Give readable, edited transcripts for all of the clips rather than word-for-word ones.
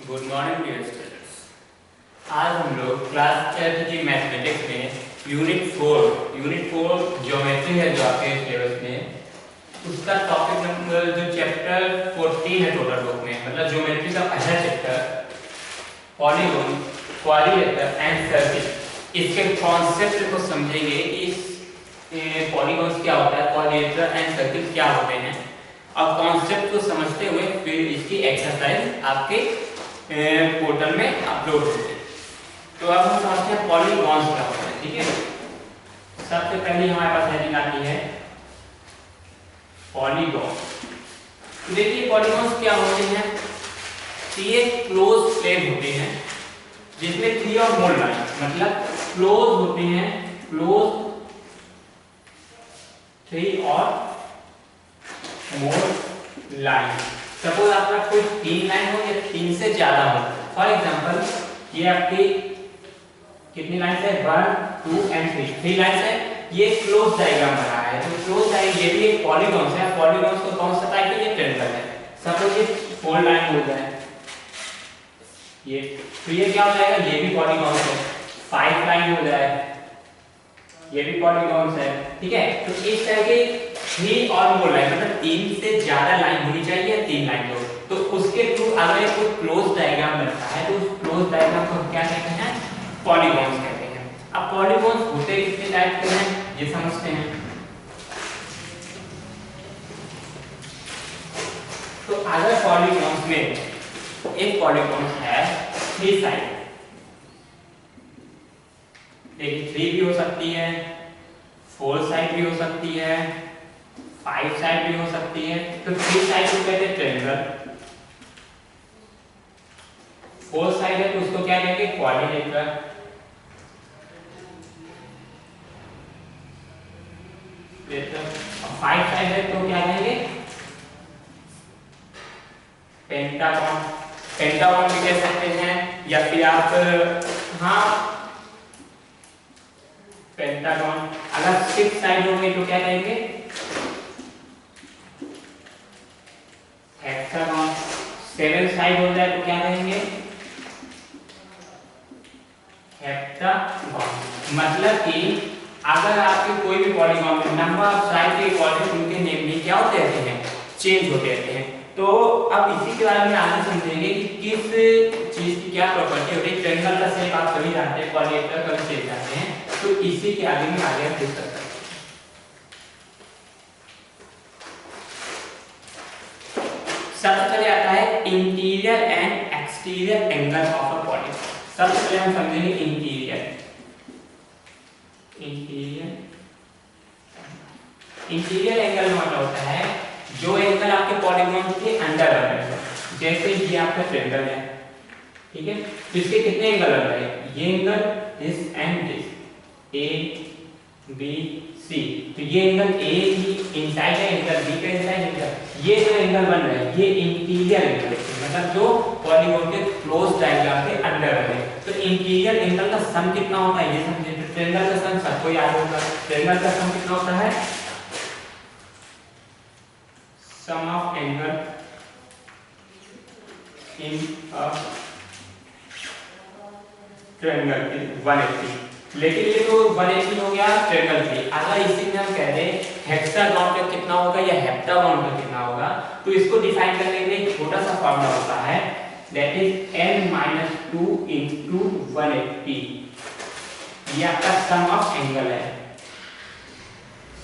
Good morning dear students. आज हम लोग क्लास 10th की मैथमेटिक्स में यूनिट 4 ज्योमेट्री है जो आपके सिलेबस में उसका टॉपिक नंबर जो चैप्टर 14 है टोटल बुक में, मतलब ज्योमेट्री का पहला chapter polygon, quadrilateral and circle, इसके कॉन्सेप्ट को समझेंगे। इस पॉलीगॉन्स क्या होता है, क्वाड्रिलेटरल एंड सर्किल क्या होते हैं, और कॉन्सेप्ट को समझते हुए फिर इसकी एक्सरसाइज आपके पोर्टल में अपलोड होगी। तो अब हम समझते हैं पॉलीगॉन्स क्या होते हैं। ठीक है, सबसे पहले हमारे पास हेडिंग आती है पॉलीगॉन। तो देखिए पॉलीगॉन्स क्या होते हैं कि ये क्लोज प्लेन होते हैं जिसमें 3 और मोर लाइन, मतलब क्लोज होते हैं, क्लोज 3 और मोर लाइन। सपोज आपका कोई 3 लाइन हो या 3 से ज्यादा हो। फॉर एग्जांपल ये आपकी कितनी लाइन है, 1 2 एंड 3 लाइन है। ये क्लोज डायग्राम बना है, तो क्लोज डायग्राम ये भी एक पॉलीगॉन है। पॉलीगॉन को कौन सा टाइप है, ये ट्रायंगल है। सपोज ये 4 लाइन हो जाए ये, तो ये क्या हो जाएगा, ये भी पॉलीगॉन है। 5 लाइन हो जाए ये भी पॉलीगॉन है। ठीक है, तो इस तरह के 3 और मोर लाइन, मतलब 3 से ज्यादा लाइन होनी चाहिए, 3 लाइन हो, तो उसके थ्रू अगर एक क्लोज डायग्राम बनता है तो उस क्लोज डायग्राम को क्या कहते हैं, पॉलीगॉन्स कहते हैं। अब पॉलीगॉन्स होते कितने टाइप के हैं ये समझते हैं। तो अगर पॉलीगॉन्स में एक पॉलीगॉन है 3 साइड, देखिए 3 भी हो सकती है, 4 साइड भी हो सकती है, 5 साइड भी हो सकती है। तो 3 साइड को कहते हैं ट्रायंगल, 4 साइड है तो उसको क्या कहेंगे, क्वाड्रिलेटरल, 5 साइड है तो क्या कहेंगे, पेंटागन। पेंटागन भी कह सकते हैं, या फिर आप पेंटागन। अगर 6 साइड होंगे तो क्या कहेंगे, हेक्सागन। 7 साइड हो जाए तो क्या कहेंगे, हेप्टागन। मतलब कि अगर आपके कोई भी पॉलीगॉन में नंबर ऑफ साइड के अकॉर्डिंग उनके नेम भी क्या होते रहते हैं, चेंज होते रहते हैं। तो अब इसी के बारे में आगे समझेंगे कि किस चीज की क्या प्रॉपर्टी होती है। ट्रायंगल का शेप आप सभी जानते हैं, क्वाड्रिलेटरल का शेप जानते हैं, तो इसी के आगे में आगे हम डिस्कस करेंगे। सबसे पहले आता है interior and exterior angle of a polygon. सबसे पहले हम समझेंगे इंटीरियर। इंटीरियर एंगल मतलब होता है जो एंगल आपके पॉलीगॉन के अंदर बन रहे हैं। जैसे ये आपका ट्रायंगल है, ठीक है, तो इसके कितने एंगल बन रहे हैं, ये angle, this and this, A B C. तो ये एंगल ए की इनसाइड है, एंगल बी का इनसाइड एंगल। ये जो एंगल बन रहा है ये इंटीरियर एंगल है, मतलब जो पॉलीगॉन के क्लोज डायग्राम के अंदर बने। तो इंटीरियर एंगल का सम कितना होता है ये समझिए। तो ट्रायंगल का सम सबको याद होगा, ट्रायंगल का सम कितना होता है, sum of angle in a triangle is 180। लेकिन ये तो 180 हो गया ट्रायंगल की। अगर इसी में हम कह दें हेक्सागन का कितना होगा या हेप्टागन का कितना होगा, तो इसको डिफाइन करने के लिए एक छोटा सा फॉर्मूला होता है, दैट इज n-2 into 180। ये आपका सम ऑफ एंगल है,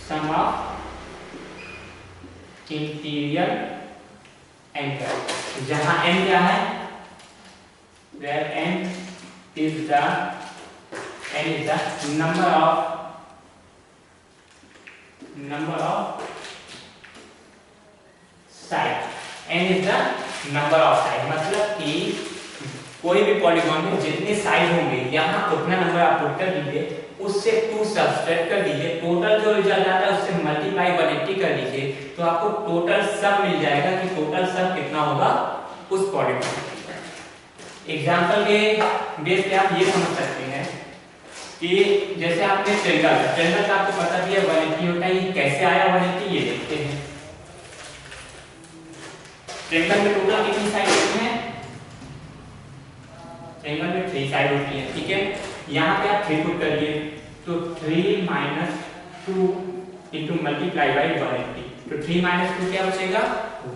सम ऑफ इंटीरियर एंगल, जहां n क्या है, where n is the number of side। n is the number of side, मतलब कि कोई भी पॉलीगॉन में जितने साइड होंगे यहाँ उतना नंबर आप पुट कर दीजिए, उससे 2 सब्ट्रैक्ट कर दीजिए, टोटल जो रिजल्ट आता है उससे मल्टीप्लाई 180 कर दीजिए, तो आपको टोटल सम मिल जाएगा कि टोटल सम कितना होगा उस पॉलीगॉन। एग्जांपल के बेस पे आप ये समझ सकते हैं कि जैसे आपने ट्रायंगल का आपको पता भी है 180 होता है। ये कैसे आया 180 ये देखते हैं। ट्रायंगल में टोटल कितनी साइड हैं, एंगल में 3 साइड होती है, ठीक है। यहाँ पे आप 3 पुट करिए तो 3 माइनस 2 इंटू मल्टीप्लाई बाई 180, तो 3 माइनस 2 क्या बचेगा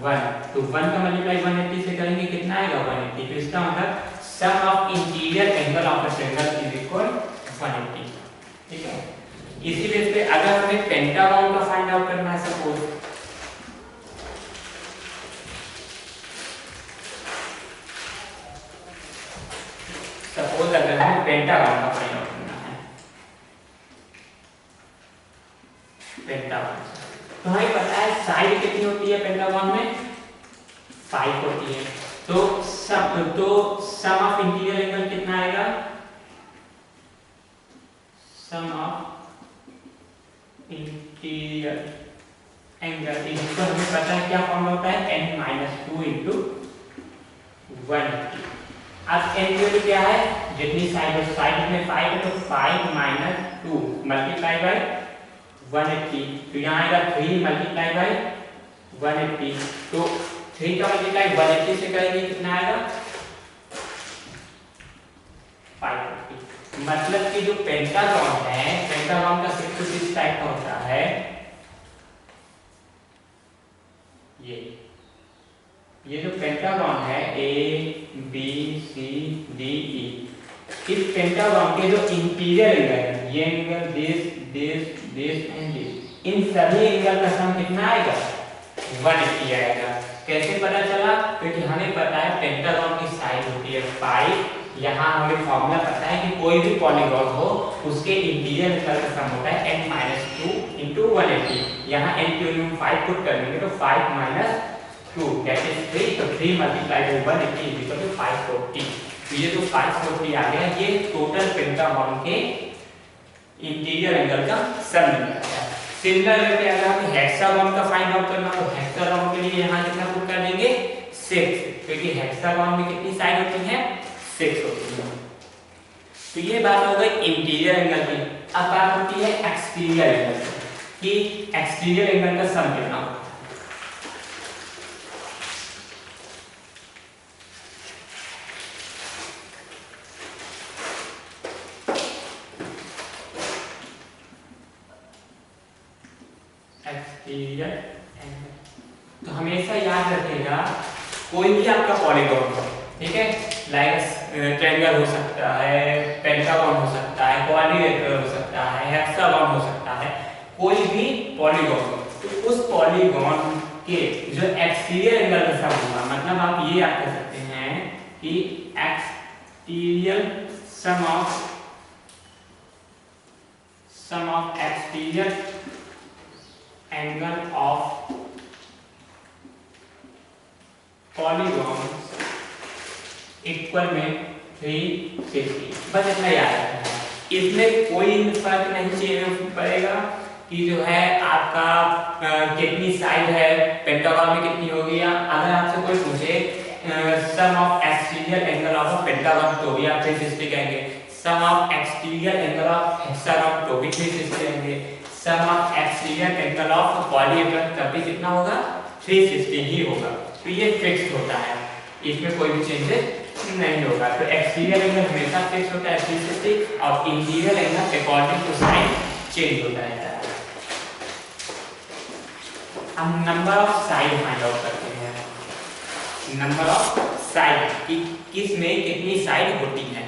1, तो 1 का मल्टीप्लाई 180 से करेंगे कितना आएगा 180, तो इसका मतलब sum of interior angle of a triangle is equal 180, ठीक है। इसी बेस पे अगर हमें पेंटागन का फाइंड आउट करना है, सपोज अगर हमें पेंटागन का फाइंड आउट करना है, पेंटागन तो हमें पता है साइड कितनी होती है पेंटागन में 5 होती है, तो सम ऑफ इंटीरियर एंगल कितना आएगा, सम ऑफ इंटीरियर एंगल इसको हमें पता है क्या फॉर्म होता है n-2 इंटू 180। अब n की वैल्यू क्या है, जितनी साइड है साइड में 5 है तो 5 माइनस 2 मल्टीप्लाई बाय 180, तो यहाँ आएगा 3 मल्टीप्लाई बाय 180, तो 3 का मल्टीप्लाई 180 से करेंगे कितना आएगा 550। मतलब कि जो पेंटागन है, पेंटागन का 6 टाइप का होता है, ये जो पेंटागन है A B C D E, इस पेंटागन के जो इंटीरियर एंगल है, ये एंगल दिस एंड दिस, इन सभी एंगल का सम कितना आएगा 180 आएगा। कैसे पता चला, क्योंकि हमें पता है पेंटागन की साइड होती है 5, यहाँ हमें फॉर्मूला पता है कि कोई भी पॉलीगॉन हो उसके इंटीरियर एंगल का सम होता है n-2 इंटू 180, यहाँ n की वैल्यू 5 पुट करेंगे तो 5 माइनस 2 दैट इज 3, तो 3 multiply by 180 is equal to 540, तो ये जो 540 आ गया ये टोटल पेंटागन के इंटीरियर एंगल का सम निकला। सिमिलर वे अगर हमें हेक्सागन का फाइंड आउट करना हो, हेक्सागन के लिए यहाँ कितना पुट कर देंगे 6, क्योंकि हेक्सागन में कितनी साइड होती है 6 होती है। तो ये बात हो गई इंटीरियर एंगल की। अब बात होती है एक्सटीरियर एंगल की, कि एक्सटीरियर एंगल का सम कितना होता है। एक्सटीरियर एंगल तो हमेशा याद रखिएगा, कोई भी आपका पॉलीगॉन हो, ठीक है, लाइक ट्रायंगल हो सकता है, पेंटागन हो सकता है, क्वाड्रिलेटरल हो सकता है, हेक्सागन हो सकता है, कोई भी पॉलीगॉन हो, तो उस पॉलीगॉन के जो एक्सटीरियर एंगल का सम होगा, मतलब आप ये याद कर सकते हैं कि exterior sum of exterior angle of polygon equal में 360, बस इतना याद रखना है। इसमें कोई फर्क नहीं पड़ेगा कि जो है आपका कितनी साइड है, पेंटागन में कितनी होगी, या अगर आपसे कोई पूछे sum of exterior angle of pentagon तो भी आप 360 कहेंगे, sum of exterior angle of hexagon तो भी 360 कहेंगे, sum of exterior angle of polyhedron तभी कितना होगा 360 ही होगा। तो ये फिक्स होता है, इसमें कोई भी चेंजेस नहीं होगा। तो एक्सटीरियर एंगल हमेशा फिक्स होता है 360, और interior angle according to side change होता रहता है। हम number of side find out करते हैं, नंबर ऑफ साइड कि किस में कितनी साइड होती है।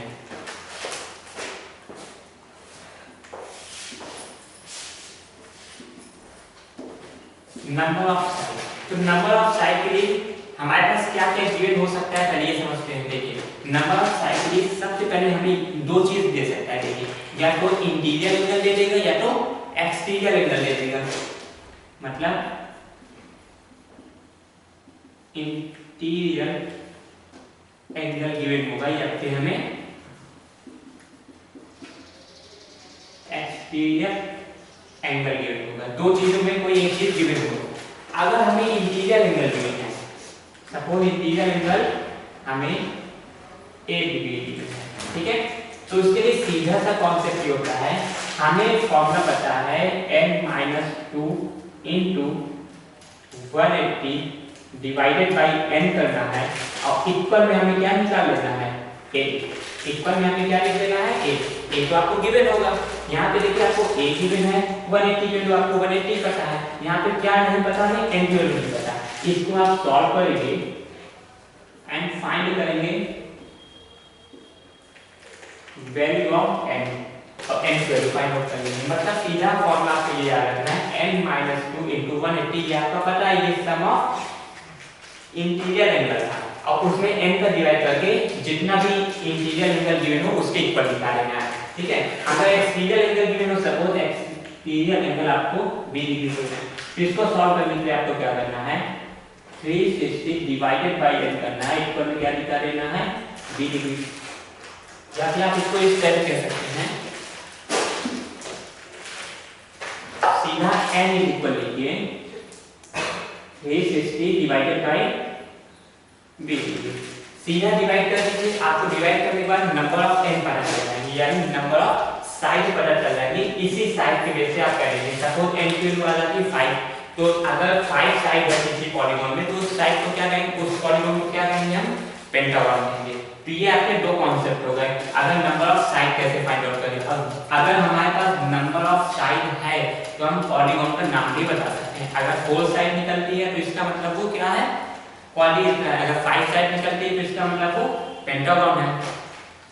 नंबर ऑफ साइड, तो नंबर ऑफ साइड के लिए हमारे पास क्या क्या गिवन हो सकता है, पहले ये समझते हैं। देखिए नंबर ऑफ साइड के लिए सबसे पहले हमें दो चीज दे सकता है, देखिए या तो इंटीरियर एंगल दे देगा या तो एक्सटीरियर एंगल दे देगा। मतलब इंटीरियर एंगल गिवन होगा या फिर हमें एक्सटीरियर एंगल गिवन होगा, दो चीजों में कोई एक चीज गिवन होगा। अगर हमें इंटीरियर एंगल गिवन है, सपोज इंटीरियर एंगल हमें 1 डिग्री गिवन है, ठीक है, तो उसके लिए सीधा सा कॉन्सेप्ट ये होता है, हमें फॉर्मूला पता है n-2 into 180 divided by n करना है, और इक्वल में हमें क्या निकाल लेना है इक्वल में यहाँ पे क्या लिख देना है ए तो आपको गिवन होगा। यहाँ पे देखिए आपको ए गिवन है 180 वैल्यू आपको 180 पता है। यहाँ पे क्या नहीं पता है एन की वैल्यू नहीं पता। इसको आप सॉल्व करेंगे एंड फाइंड करेंगे वैल्यू ऑफ एन और एन की वैल्यू फाइंड आउट करेंगे। मतलब सीधा फॉर्मूला आपको ये याद रखना है n - 2 * 180 ये आपका पता है ये सम ऑफ इंटीरियर एंगल था और उसमें n का डिवाइड करके जितना भी इंटीरियर एंगल गिवन हो उसके इक्वल निकाल लेना है। ठीक है, अगर एक्सटीरियर एंगल गिवन हो सपोज एक्सटीरियर एंगल आपको 20 डिग्री हो तो इसको सॉल्व करने के लिए आपको क्या करना है 360 डिवाइडेड बाय n करना है। इक्वल में क्या निकाल लेना है 20 डिग्री। या फिर आप इसको इस तरह कह सकते हैं सीधा n इक्वल लिखिए 360 डिवाइडेड बाय 20 डिग्री। सीधा डिवाइड कर दीजिए। आपको डिवाइड करने के बाद नंबर ऑफ n पता चल जाएगी यानी नंबर ऑफ साइड पता चल जाएगी। इसी साइड के बेस से आप करेंगे सपोज n की वैल्यू आ जाती है 5 तो अगर 5 साइड है किसी पॉलीगॉन में तो उस साइड को क्या कहेंगे उस पॉलीगॉन को क्या कहेंगे हम पेंटागन कहेंगे। तो ये आपके दो कॉन्सेप्ट हो गए। अगर नंबर ऑफ साइड कैसे फाइंड आउट करें अगर हमारे पास नंबर ऑफ साइड है तो हम पॉलीगॉन का नाम भी बता सकते हैं। अगर 4 साइड निकलती है तो इसका मतलब वो क्या है पॉलीगॉन। अगर 5 साइड निकलती है तो इसका मतलब वो पेंटागन है।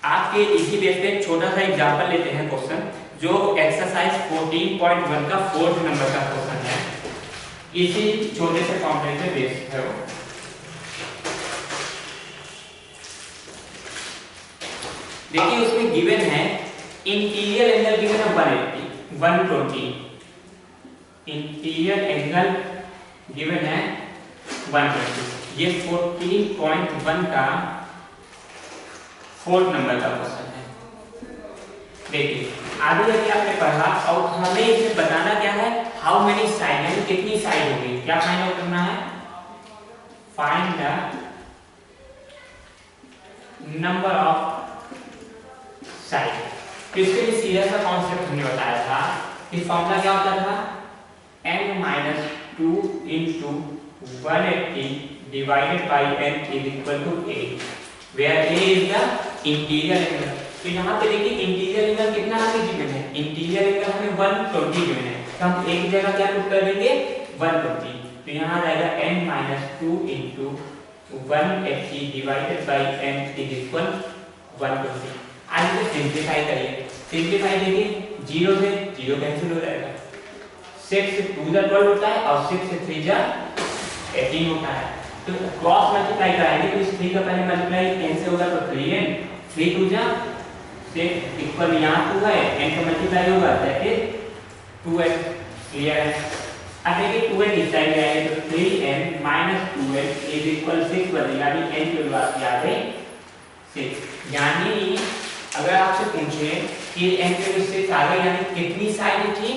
आपके इसी बेस पे एक छोटा सा एग्जांपल लेते हैं क्वेश्चन जो एक्सरसाइज 14.1 का 4th नंबर का क्वेश्चन है। इसी छोटे से कॉम्प्लेक्स बेस है वो। देखिए उसमें गिवन है इंटीरियर एंगल गिवन है 180 120 इंटीरियर एंगल गिवन है 120। ये 14.1 का 4th नंबर का क्वेश्चन है। देखिए आगे जाके आपने पढ़ा और हमें इसमें बताना क्या है हाउ मेनी साइड यानी कितनी साइड होगी क्या फाइंड आउट करना है find the number of side. तो इसके लिए सीधा सा कॉन्सेप्ट हमने बताया था कि फॉर्मूला क्या होता था n - 2 * 180 divided by n is equal to a where a is the interior angle। तो यहाँ पे देखिए इंटीरियर एंगल कितना हमें गिवन है इंटीरियर एंगल हमें 120 गिवन है तो हम एक जगह क्या पुट कर देंगे 120। तो यहाँ आ जाएगा n - 2 * 180 divided by n is equal 120। आज इसे सिंपलीफाई करिए। सिंपलीफाई देखिए 0 से 0 कैंसिल हो जाएगा 6 से 2 जा 12 होता है और 6 से 3 जा 18 होता है। तो क्रॉस मल्टीप्लाई कराएंगे तो इस 3 का पहले मल्टीप्लाई n से होगा तो 3n 3 2 जा 6 इक्वल यहाँ 2 है n का मल्टीप्लाई होगा दैट इज 2n क्लियर है। अब देखिए 2n इस साइड में आएगा तो 3n - 2n इज इक्वल 6 बनेगा यानी n की वैल्यू आपकी आ गई 6। यानी अगर आपसे पूछे कि n की वैल्यू 6 आ गई यानी कितनी साइड थी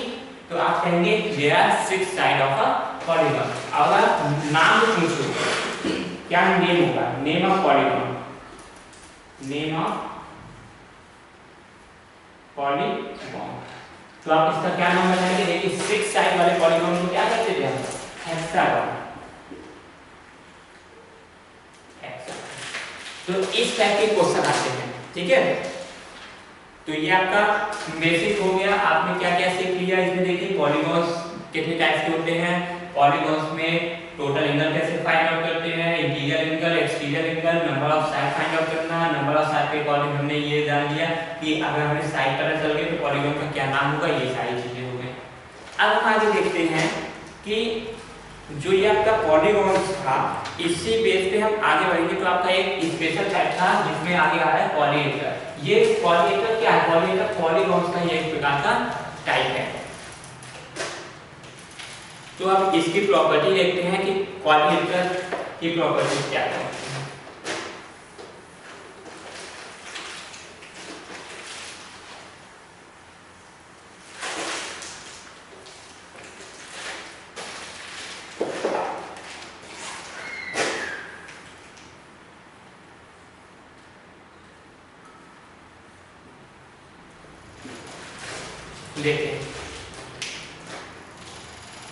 तो आप कहेंगे there are 6 side of a polygon. अगर नाम पूछो क्या नेम होगा name of polygon name of polygon तो आप इसका क्या नाम बताएंगे। देखिए 6 साइड वाले पॉलीगॉन को क्या कहते थे हम हेक्सागन। तो इस टाइप के क्वेश्चन आते हैं ठीक है। तो ये आपका बेसिक हो गया। आपने क्या क्या सीख लिया इसमें देखिए पॉलीगॉन्स कितने टाइप्स के होते हैं पॉलीगॉन्स में टोटल एंगल कैसे फाइंड आउट करते हैं interior angle exterior angle number of side find out करना नंबर ऑफ साइड के अकॉर्डिंग हमने ये जान लिया कि अगर हमें साइड पता चल गई तो पॉलीगॉन का क्या नाम होगा ये सारी चीजें हो गई। अब हम आगे देखते हैं कि जो ये आपका पॉलीगॉन्स था इसी बेस पे हम आगे बढ़ेंगे। तो आपका एक स्पेशल टाइप था जिसमें आगे आ रहा है पॉलीहेड्रल। ये पॉलीहेड्रल क्या है पॉलीहेड्रल पॉलीगॉन्स का ये एक प्रकार का टाइप है। तो अब इसकी प्रॉपर्टी देखते हैं कि पॉलीहेड्रल की प्रॉपर्टी क्या है। देखिए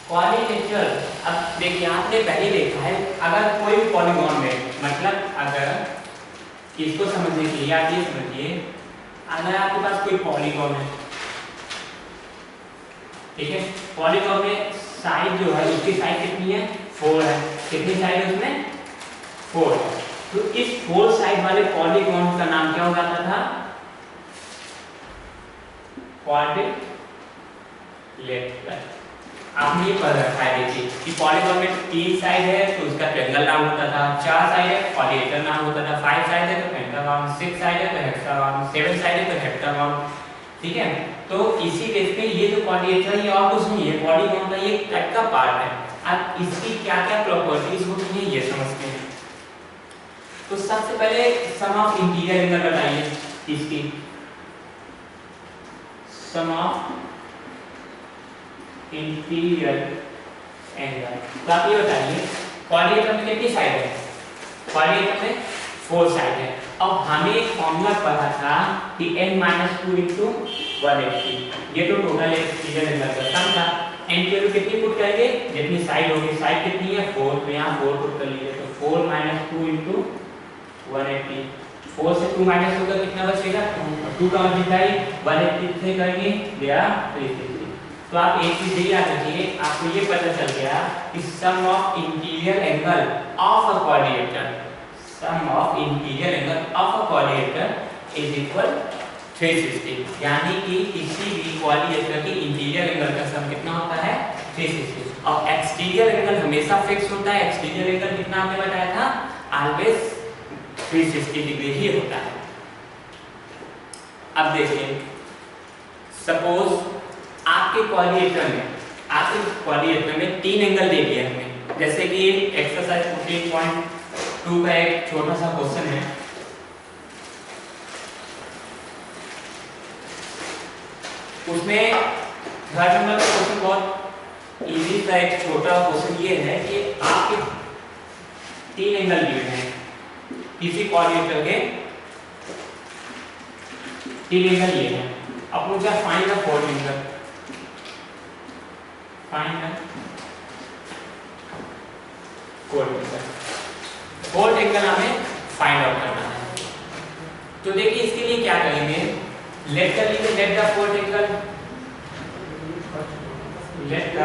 पॉलीहेड्रल अब देखिए आपने पहले देखा है अगर कोई पॉलीगॉन में मतलब अगर इसको समझने के लिए आप ये समझिए, अगर आपके पास कोई पॉलीगॉन है, ठीक है, पॉलीगॉन में साइड जो है उसकी साइड कितनी है 4 है, कितनी साइड है उसमें 4 है। तो इस 4 साइड वाले पॉलीगॉन का नाम क्या हो जाता था, क्वाड्रिलेटरल। आपने ये पढ़ रखा है देखिए कि पॉलीगॉन में 3 साइड है तो उसका ट्रायंगल नाम होता था, 4 साइड है पॉलीहेड्रल नाम होता था, 5 साइड है तो पेंटागन, 6 साइड है तो हेक्सागन, 7 साइड है तो हेप्टागन, ठीक है। तो इसी बेस पे ये जो पॉलीहेड्रल ये और कुछ नहीं है, पॉलीगॉन का ये टाइप का पार्ट है। अब इसकी क्या क्या प्रॉपर्टीज होती हैं ये समझते हैं। तो सबसे पहले सम ऑफ इंटीरियर एंगल बताइए, इसकी सम ऑफ इंटीरियर एंगल। तो आप ये बताइए पॉलीहेड्रल में कितनी साइड है, पॉलीहेड्रल में 4 साइड है। अब हमें एक फॉर्मूला पढ़ा था कि n-2 * 180, ये तो टोटल इंटीरियर एंगल का सम था। n की वैल्यू कितनी पुट करेंगे, जितनी साइड होगी, साइड कितनी है 4, तो यहाँ 4 पुट कर लीजिए, तो 4 - 2 * 180, 4 से 2 माइनस होगा कितना बचेगा 2 का मल्टीप्लाई 180 से करेंगे दिया 360। तो आप एक चीज ये याद रखिए, आपको ये पता चल गया कि sum of interior angle of a quadrilateral, sum of interior angle of a quadrilateral is equal 360, यानी कि किसी भी क्वाड्रिलेटरल की इंटीरियर एंगल का सम कितना होता है 360। और एक्सटीरियर एंगल हमेशा फिक्स होता है, एक्सटीरियर एंगल कितना हमने बताया था ऑलवेज 360 डिग्री ही होता है। अब देखिए सपोज आपके क्वाड्रिलेटरल में 3 एंगल दे दिए हमने, जैसे कि एक्सरसाइज 14.2 का एक छोटा सा क्वेश्चन है। उसमें थर्ड नंबर का क्वेश्चन बहुत इजी सा एक छोटा क्वेश्चन ये है कि आपके 3 एंगल दिए हैं किसी क्वाड्रिलेटरल के, 3 एंगल लिए हैं। अब मुझे find the fourth angle, fourth angle हमें फाइंड आउट करना है। तो देखिए इसके लिए क्या करेंगे, let the fourth angle, let the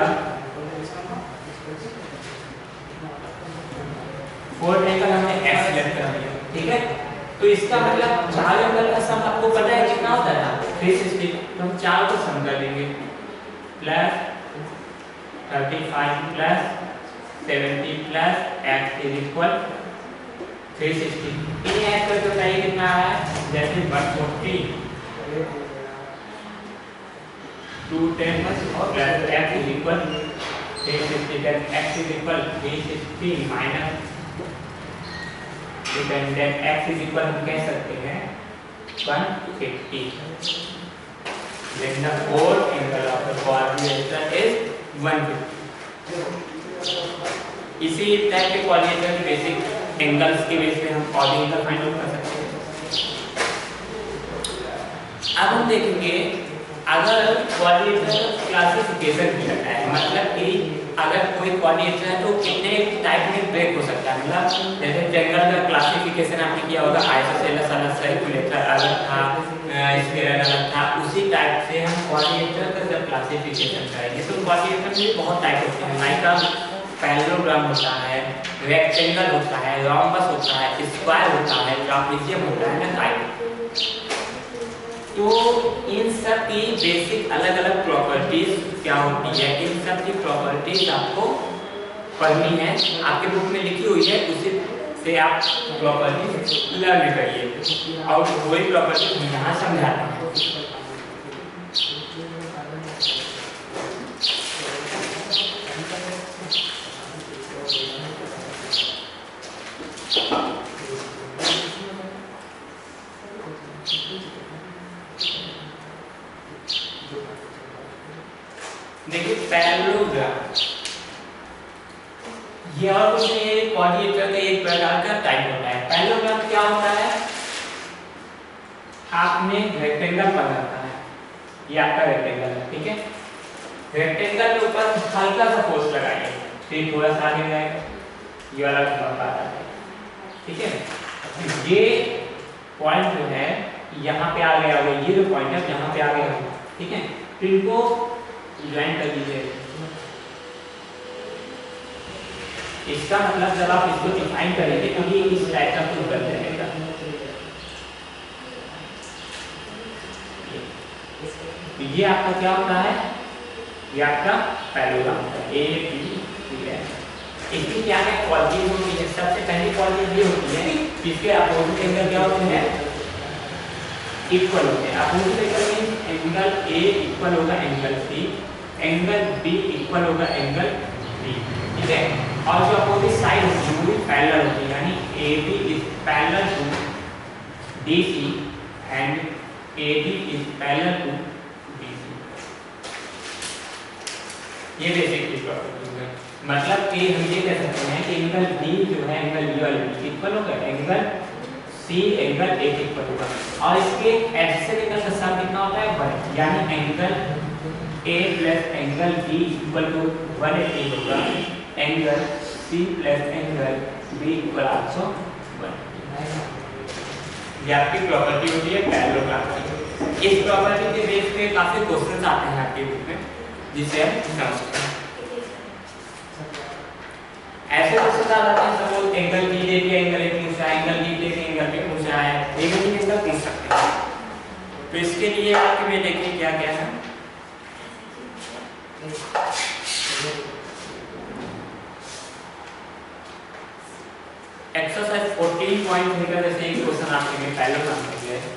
fourth angle हमने x लेट कर दिया, ठीक है। तो इसका मतलब 4 एंगल का सम आपको पता है कितना होता है 360, तो हम 4 को सम कर देंगे, plus 35 plus 70 plus x is equal 360। इन्हें ऐड करके बताइए कितना आ रहा है, जैसे 140 210 plus x is equal 360, then x is equal 360 minus dependent x is equal हम कह सकते हैं 150। then the fourth angle of the quadrilateral is 150। इसी टाइप के क्वाड्रिलेटरल के बेसिक एंगल्स के बेस पे हम क्वाड्रिलेटरल फाइंड आउट कर सकते हैं। अब हम देखेंगे अगर क्वाड्रिलेटरल क्लासिफिकेशन किया जाए, मतलब कि अगर कोई क्वाड्रिलेटरल है तो कितने टाइप में ब्रेक हो सकता है, मतलब जैसे ट्रायंगल का क्लासिफिकेशन आपने किया होगा, आइसोसेलेस अलग, सर्कुलेटर अलग था, स्फीयर अलग था, उसी टाइप से हम क्वाड्रिलेटरल का जब क्लासिफिकेशन करेंगे तो क्वाड्रिलेटरल में बहुत टाइप होते हैं, लाइक पैरेललोग्राम होता है, रेक्टेंगल होता है, रोम्बस होता है, स्क्वायर होता है, ट्रापेजियम होता है ना टाइप। तो इन सब की बेसिक अलग अलग प्रॉपर्टीज क्या होती है, इन सब की प्रॉपर्टीज आपको पढ़नी है, आपके बुक में लिखी हुई है, उसी से आप प्रॉपर्टीज लर्न करिए और वही प्रॉपर्टीज हम यहाँ समझाते हैं। देखिए पैरेललोग्राम ये और कुछ नहीं है, क्वाड्रिलेटरल का एक प्रकार का टाइप होता है। पैरेललोग्राम क्या होता है, आपने रेक्टेंगल पढ़ा है, ये आपका रेक्टेंगल है, ठीक है। रेक्टेंगल के ऊपर हल्का सा फोर्स लगाइए, फिर थोड़ा सा आगे जाएगा, ये वाला थोड़ा आता है, ठीक है। ये ये जो पॉइंट है यहाँ पे आ गया, ठीक है, तो इनको ज्वाइन कर लीजिए। इसका मतलब जब आप इसको डिफाइन करेंगे तो ये इस टाइप का कुछ बन जाएगा। ये आपका क्या होता है, ये आपका पैरेललोग्राम ए बी सी है। इसकी क्या है क्वालिटीज होती है, सबसे पहली क्वालिटी ये होती है कि इसके अपोजिट एंगल क्या होते हैं, इक्वल होते हैं। Opposite angle means angle A equal होगा angle C, angle B equal होगा एंगल बी, ठीक है। और जो अपोजिट साइड होती है वो भी पैरेलल होती है, यानी A B is parallel to D C and A B is parallel to D C. ये बेसिक प्रॉपर्टी है। मतलब कि हम ये कह सकते हैं कि एंगल बी जो है एंगल बी वाले इक्वल होगा angle C angle A equal होगा, और इसके एडजेसेंट एंगल का सम कितना होता है 1, यानी angle A plus angle B equal to 180 होगा, angle C plus angle B equal also 1। ये आपकी प्रॉपर्टी होती है पैरेललोग्राम की। इस प्रॉपर्टी के बेस पे काफी क्वेश्चंस आते हैं आपके बुक में, जिसे हम समझते हैं। ऐसे क्वेश्चन आ जाते हैं, सपोज एंगल बी दे दिया, एंगल ए पूछा, एंगल बी दे दिया, एंगल बी पूछा है, एंगल बी एंगल पूछ सकते हैं। तो इसके लिए आपके में देखिए क्या क्या है। एक्सरसाइज 14.3 का जैसे एक क्वेश्चन आपके में पैरेललोग्राम के लिए है।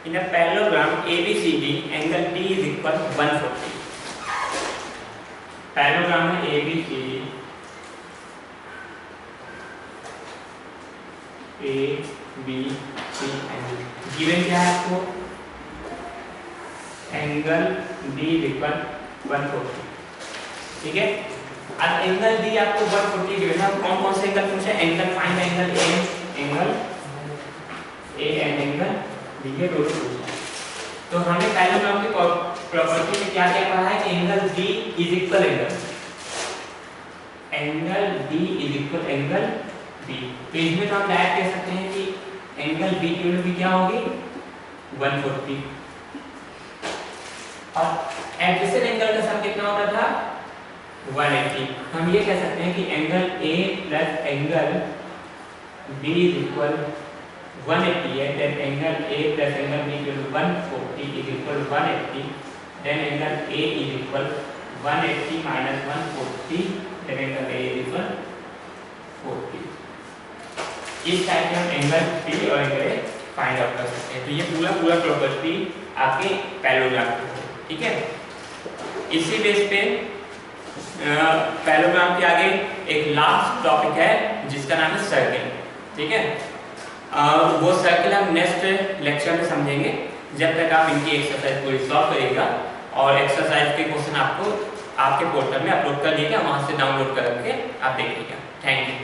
In a parallelogram ABCD, angle D is equal 140. Parallelogram में ABCD, ABC एंगल गिवन क्या है आपको, एंगल D is equal 140, ठीक है। अब एंगल D आपको 140 गिवन है, कौन कौन से एंगल पूछे, angle find angle A, angle A and angle ये दोनों पूछा। तो हमने पैरेललोग्राम की प्रॉपर्टी में क्या क्या पढ़ा है कि angle D is equal angle D is equal angle B। तो इसमें तो हम डायरेक्ट कह सकते हैं कि एंगल B की वैल्यू क्या होगी 140, और एडजेसेंट एंगल का सम कितना होता था 180। हम ये कह सकते हैं कि angle A plus angle B is equal 180 है, then angle A plus angle B equal to 140 is equal to 180, then angle A is equal 180 minus 140, then angle A is equal 40। इस टाइप के हम एंगल B और angle A find out कर सकते हैं। तो ये पूरा प्रॉपर्टी आपके पैरेललोग्राम की है, ठीक है। इसी बेस पे पैरेललोग्राम के आगे एक लास्ट टॉपिक है जिसका नाम है सर्किल, ठीक है। वो सर्किल हम नेक्स्ट लेक्चर में समझेंगे, जब तक आप इनकी एक्सरसाइज पूरी सॉल्व करिएगा, और एक्सरसाइज के क्वेश्चन आपको आपके पोर्टल में अपलोड कर दिएगा, वहां से डाउनलोड करके आप देखिएगा। Thank you.